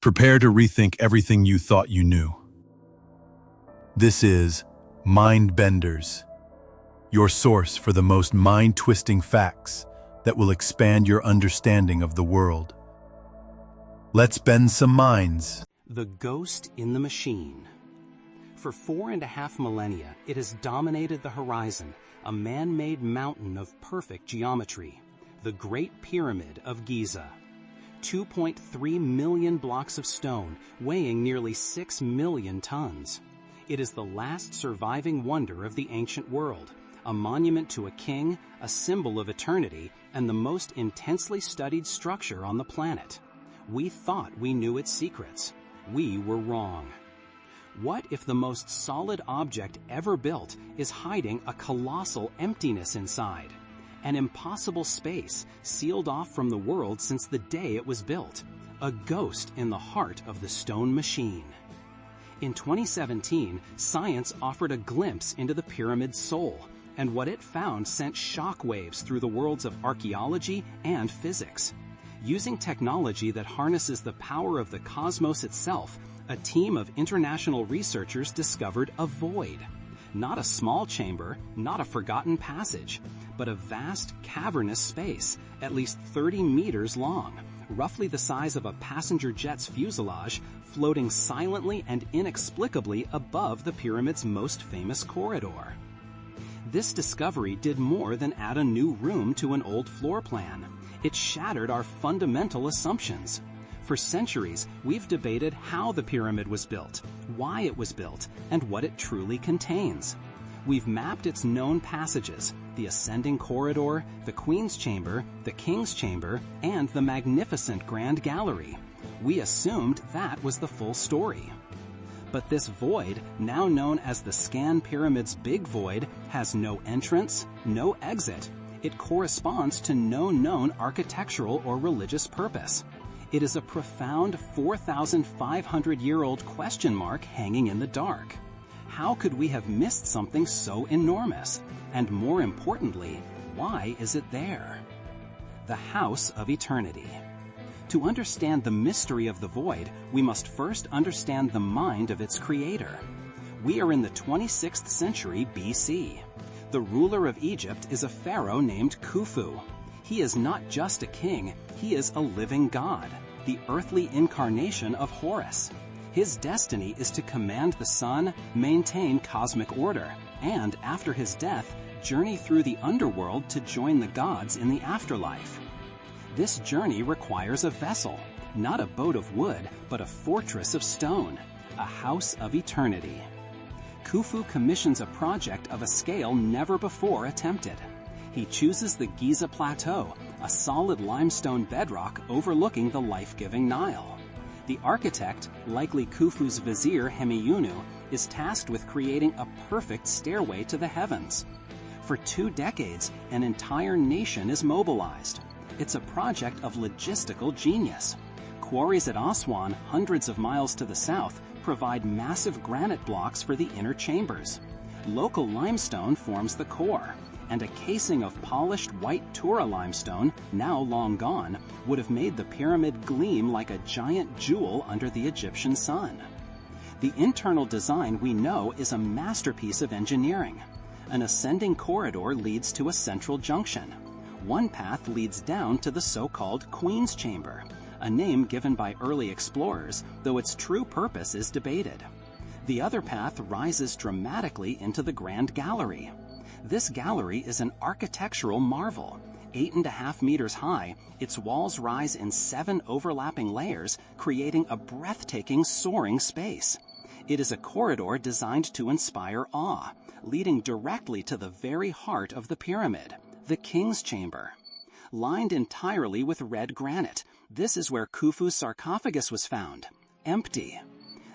Prepare to rethink everything you thought you knew. This is Mind Benders, your source for the most mind-twisting facts that will expand your understanding of the world. Let's bend some minds. The ghost in the machine. For 4.5 millennia, it has dominated the horizon, a man-made mountain of perfect geometry, the Great Pyramid of Giza. 2.3 million blocks of stone, weighing nearly 6 million tons. It is the last surviving wonder of the ancient world, a monument to a king, a symbol of eternity, and the most intensely studied structure on the planet. We thought we knew its secrets. We were wrong. What if the most solid object ever built is hiding a colossal emptiness inside? An impossible space sealed off from the world since the day it was built, a ghost in the heart of the stone machine. In 2017, science offered a glimpse into the pyramid's soul, and what it found sent shockwaves through the worlds of archaeology and physics. Using technology that harnesses the power of the cosmos itself, a team of international researchers discovered a void. Not a small chamber, not a forgotten passage, but a vast cavernous space, at least 30 meters long, roughly the size of a passenger jet's fuselage, floating silently and inexplicably above the pyramid's most famous corridor. This discovery did more than add a new room to an old floor plan. It shattered our fundamental assumptions. For centuries, we've debated how the pyramid was built, why it was built, and what it truly contains. We've mapped its known passages, the ascending corridor, the Queen's Chamber, the King's Chamber, and the magnificent Grand Gallery. We assumed that was the full story. But this void, now known as the ScanPyramids Big Void, has no entrance, no exit. It corresponds to no known architectural or religious purpose. It is a profound 4,500-year-old question mark hanging in the dark. How could we have missed something so enormous? And more importantly, why is it there? The House of Eternity. To understand the mystery of the void, we must first understand the mind of its creator. We are in the 26th century BC. The ruler of Egypt is a pharaoh named Khufu. He is not just a king, he is a living god, the earthly incarnation of Horus. His destiny is to command the sun, maintain cosmic order, and after his death, journey through the underworld to join the gods in the afterlife. This journey requires a vessel, not a boat of wood, but a fortress of stone, a house of eternity. Khufu commissions a project of a scale never before attempted. He chooses the Giza Plateau, a solid limestone bedrock overlooking the life-giving Nile. The architect, likely Khufu's vizier Hemiyunu, is tasked with creating a perfect stairway to the heavens. For 2 decades, an entire nation is mobilized. It's a project of logistical genius. Quarries at Aswan, hundreds of miles to the south, provide massive granite blocks for the inner chambers. Local limestone forms the core, and a casing of polished white Tura limestone, now long gone, would have made the pyramid gleam like a giant jewel under the Egyptian sun. The internal design we know is a masterpiece of engineering. An ascending corridor leads to a central junction. One path leads down to the so-called Queen's Chamber, a name given by early explorers, though its true purpose is debated. The other path rises dramatically into the Grand Gallery. This gallery is an architectural marvel. 8.5 meters high, its walls rise in 7 overlapping layers, creating a breathtaking soaring space. It is a corridor designed to inspire awe, leading directly to the very heart of the pyramid, the King's Chamber. Lined entirely with red granite, this is where Khufu's sarcophagus was found, empty.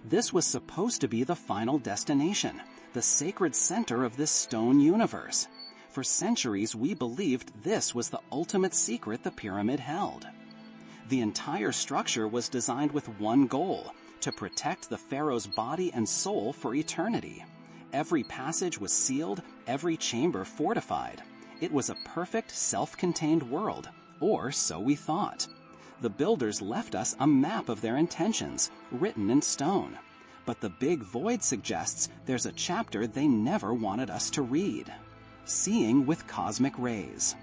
This was supposed to be the final destination, the sacred center of this stone universe. For centuries, we believed this was the ultimate secret the pyramid held. The entire structure was designed with one goal, to protect the pharaoh's body and soul for eternity. Every passage was sealed, every chamber fortified. It was a perfect, self-contained world, or so we thought. The builders left us a map of their intentions, written in stone. But the Big Void suggests there's a chapter they never wanted us to read. Seeing with cosmic rays.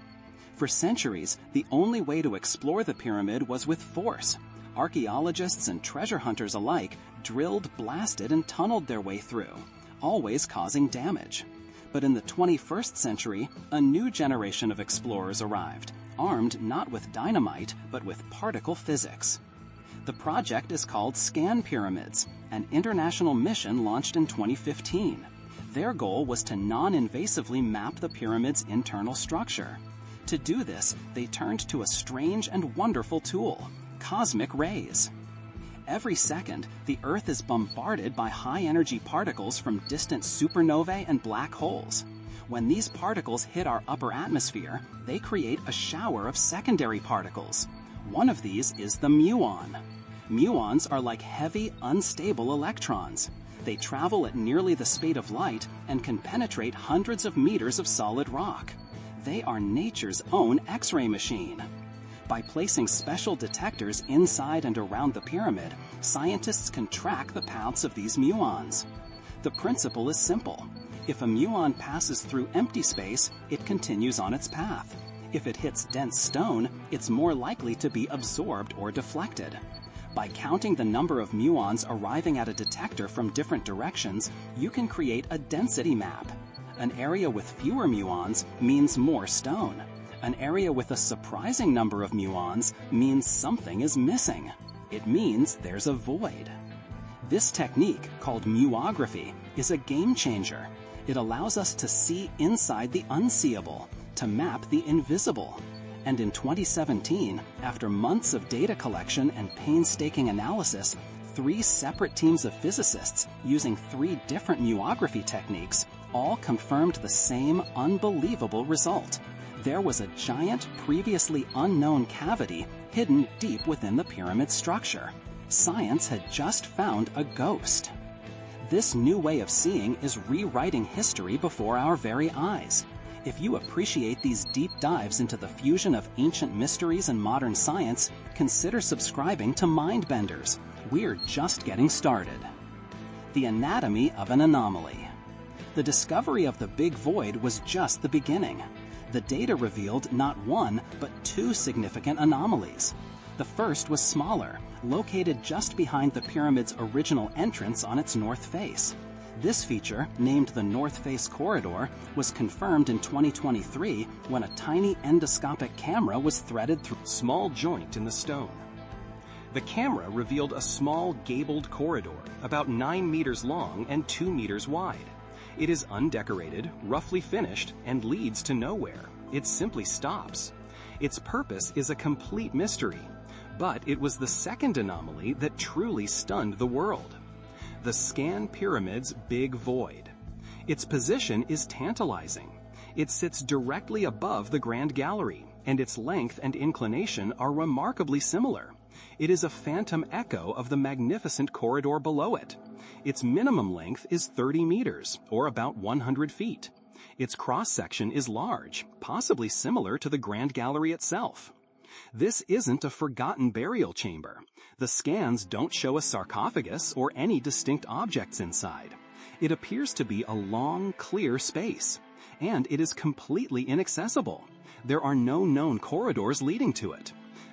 For centuries, the only way to explore the pyramid was with force. Archaeologists and treasure hunters alike drilled, blasted, and tunneled their way through, always causing damage. But in the 21st century, a new generation of explorers arrived, armed not with dynamite, but with particle physics. The project is called ScanPyramids, an international mission launched in 2015. Their goal was to non-invasively map the pyramid's internal structure. To do this, they turned to a strange and wonderful tool, cosmic rays. Every second, the Earth is bombarded by high-energy particles from distant supernovae and black holes. When these particles hit our upper atmosphere, they create a shower of secondary particles. One of these is the muon. Muons are like heavy, unstable electrons. They travel at nearly the speed of light and can penetrate hundreds of meters of solid rock. They are nature's own X-ray machine. By placing special detectors inside and around the pyramid, scientists can track the paths of these muons. The principle is simple. If a muon passes through empty space, it continues on its path. If it hits dense stone, it's more likely to be absorbed or deflected. By counting the number of muons arriving at a detector from different directions, you can create a density map. An area with fewer muons means more stone. An area with a surprising number of muons means something is missing. It means there's a void. This technique, called muography, is a game changer. It allows us to see inside the unseeable, to map the invisible. And in 2017, after months of data collection and painstaking analysis, 3 separate teams of physicists using 3 different muography techniques all confirmed the same unbelievable result. There was a giant, previously unknown cavity hidden deep within the pyramid structure. Science had just found a ghost. This new way of seeing is rewriting history before our very eyes. If you appreciate these deep dives into the fusion of ancient mysteries and modern science, consider subscribing to Mindbenders. We're just getting started. The anatomy of an anomaly. The discovery of the Big Void was just the beginning. The data revealed not one, but 2 significant anomalies. The first was smaller, located just behind the pyramid's original entrance on its north face. This feature, named the North Face Corridor, was confirmed in 2023 when a tiny endoscopic camera was threaded through a small joint in the stone. The camera revealed a small gabled corridor, about 9 meters long and 2 meters wide. It is undecorated, roughly finished, and leads to nowhere. It simply stops. Its purpose is a complete mystery, but it was the second anomaly that truly stunned the world. The ScanPyramids Big Void. Its position is tantalizing. It sits directly above the Grand Gallery, and its length and inclination are remarkably similar. It is a phantom echo of the magnificent corridor below it. Its minimum length is 30 meters, or about 100 feet. Its cross-section is large, possibly similar to the Grand Gallery itself. This isn't a forgotten burial chamber. The scans don't show a sarcophagus or any distinct objects inside. It appears to be a long, clear space, and it is completely inaccessible. There are no known corridors leading to it.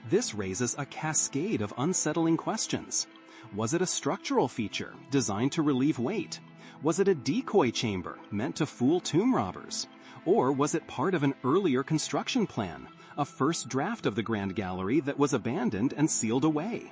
This raises a cascade of unsettling questions. Was it a structural feature designed to relieve weight? Was it a decoy chamber meant to fool tomb robbers? Or was it part of an earlier construction plan, a first draft of the Grand Gallery that was abandoned and sealed away?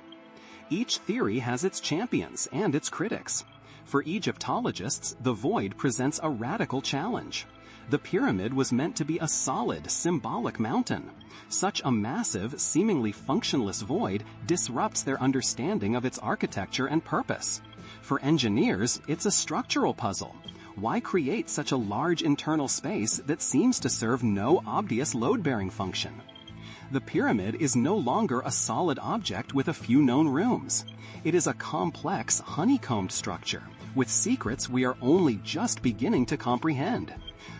Each theory has its champions and its critics. For Egyptologists, the void presents a radical challenge. The pyramid was meant to be a solid, symbolic mountain. Such a massive, seemingly functionless void disrupts their understanding of its architecture and purpose. For engineers, it's a structural puzzle. Why create such a large internal space that seems to serve no obvious load-bearing function? The pyramid is no longer a solid object with a few known rooms. It is a complex, honeycombed structure with secrets we are only just beginning to comprehend.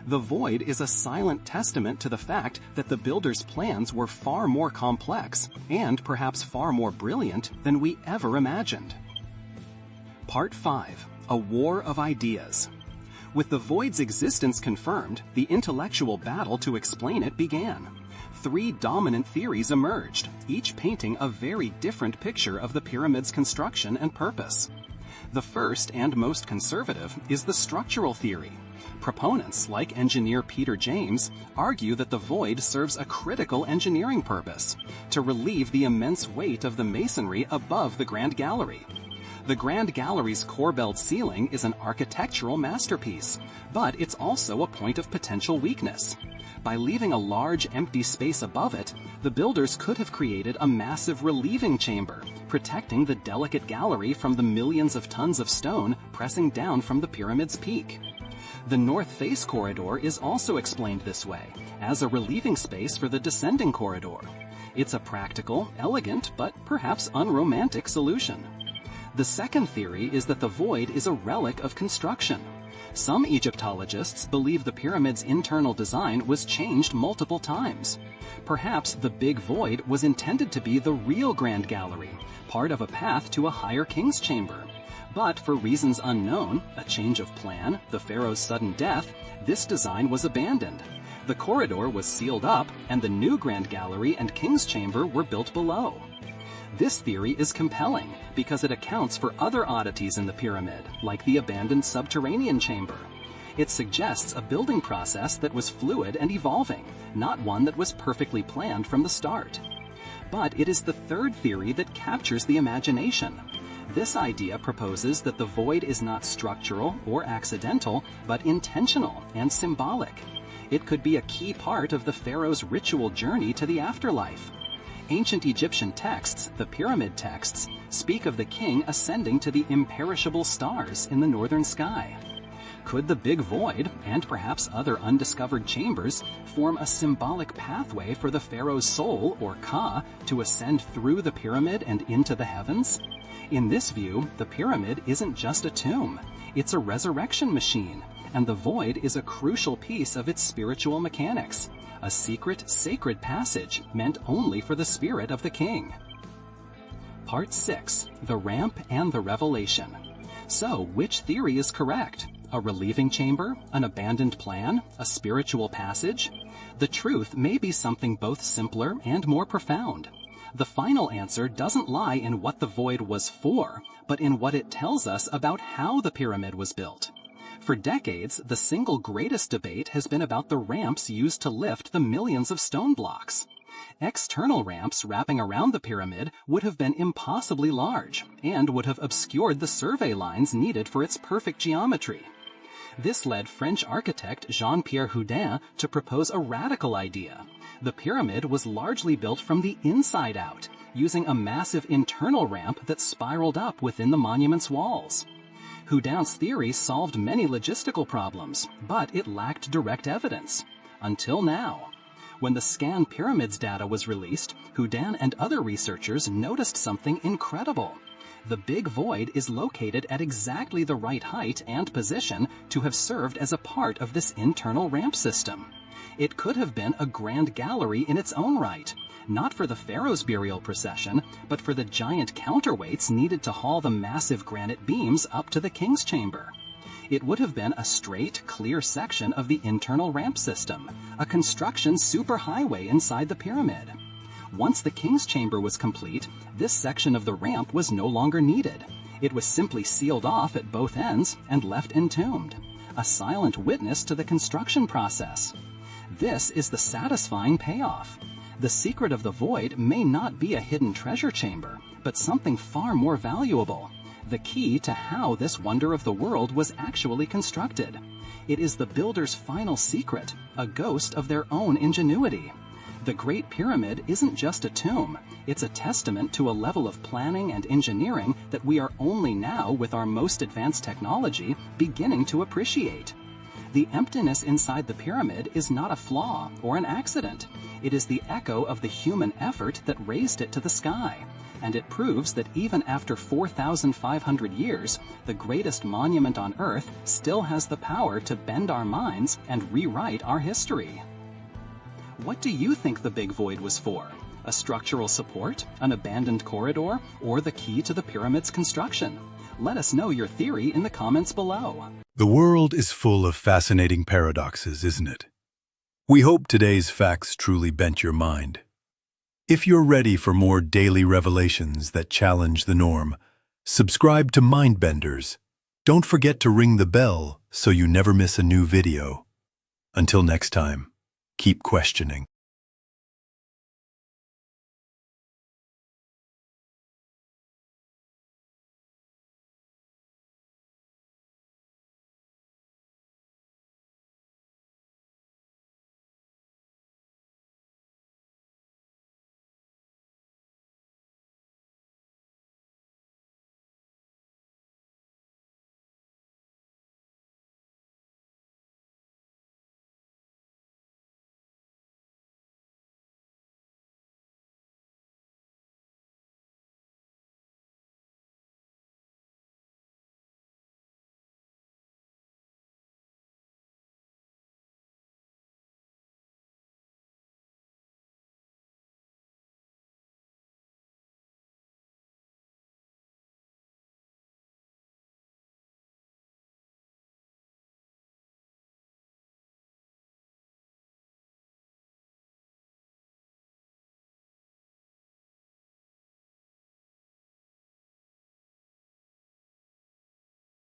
The void is a silent testament to the fact that the builders' plans were far more complex and perhaps far more brilliant than we ever imagined. Part 5. A War of Ideas. With the void's existence confirmed, the intellectual battle to explain it began. 3 dominant theories emerged, each painting a very different picture of the pyramid's construction and purpose. The first and most conservative is the structural theory. Proponents, like engineer Peter James, argue that the void serves a critical engineering purpose, to relieve the immense weight of the masonry above the Grand Gallery. The Grand Gallery's corbelled ceiling is an architectural masterpiece, but it's also a point of potential weakness. By leaving a large empty space above it, the builders could have created a massive relieving chamber, protecting the delicate gallery from the millions of tons of stone pressing down from the pyramid's peak. The north face corridor is also explained this way, as a relieving space for the descending corridor. It's a practical, elegant, but perhaps unromantic solution. The second theory is that the void is a relic of construction. Some Egyptologists believe the pyramid's internal design was changed multiple times. Perhaps the Big Void was intended to be the real Grand Gallery, part of a path to a higher king's chamber. But for reasons unknown, a change of plan, the pharaoh's sudden death, this design was abandoned. The corridor was sealed up, and the new Grand Gallery and king's chamber were built below. This theory is compelling because it accounts for other oddities in the pyramid, like the abandoned subterranean chamber. It suggests a building process that was fluid and evolving, not one that was perfectly planned from the start. But it is the third theory that captures the imagination. This idea proposes that the void is not structural or accidental, but intentional and symbolic. It could be a key part of the pharaoh's ritual journey to the afterlife. Ancient Egyptian texts, the pyramid texts, speak of the king ascending to the imperishable stars in the northern sky. Could the Big Void, and perhaps other undiscovered chambers, form a symbolic pathway for the pharaoh's soul, or Ka, to ascend through the pyramid and into the heavens? In this view, the pyramid isn't just a tomb, it's a resurrection machine, and the void is a crucial piece of its spiritual mechanics. A secret, sacred passage meant only for the spirit of the king. Part 6. The Ramp and the Revelation. So, which theory is correct? A relieving chamber? An abandoned plan? A spiritual passage? The truth may be something both simpler and more profound. The final answer doesn't lie in what the void was for, but in what it tells us about how the pyramid was built. For decades, the single greatest debate has been about the ramps used to lift the millions of stone blocks. External ramps wrapping around the pyramid would have been impossibly large and would have obscured the survey lines needed for its perfect geometry. This led French architect Jean-Pierre Houdin to propose a radical idea. The pyramid was largely built from the inside out, using a massive internal ramp that spiraled up within the monument's walls. Houdin's theory solved many logistical problems, but it lacked direct evidence. Until now. When the ScanPyramids data was released, Houdin and other researchers noticed something incredible. The Big Void is located at exactly the right height and position to have served as a part of this internal ramp system. It could have been a grand gallery in its own right, not for the pharaoh's burial procession, but for the giant counterweights needed to haul the massive granite beams up to the king's chamber. It would have been a straight, clear section of the internal ramp system, a construction superhighway inside the pyramid. Once the king's chamber was complete, this section of the ramp was no longer needed. It was simply sealed off at both ends and left entombed, a silent witness to the construction process. This is the satisfying payoff. The secret of the void may not be a hidden treasure chamber, but something far more valuable. The key to how this wonder of the world was actually constructed. It is the builder's final secret, a ghost of their own ingenuity. The Great Pyramid isn't just a tomb, it's a testament to a level of planning and engineering that we are only now, with our most advanced technology, beginning to appreciate. The emptiness inside the pyramid is not a flaw or an accident. It is the echo of the human effort that raised it to the sky. And it proves that even after 4,500 years, the greatest monument on Earth still has the power to bend our minds and rewrite our history. What do you think the Big Void was for? A structural support, an abandoned corridor, or the key to the pyramid's construction? Let us know your theory in the comments below. The world is full of fascinating paradoxes, isn't it? We hope today's facts truly bent your mind. If you're ready for more daily revelations that challenge the norm, subscribe to Mindbenders. Don't forget to ring the bell so you never miss a new video. Until next time, keep questioning.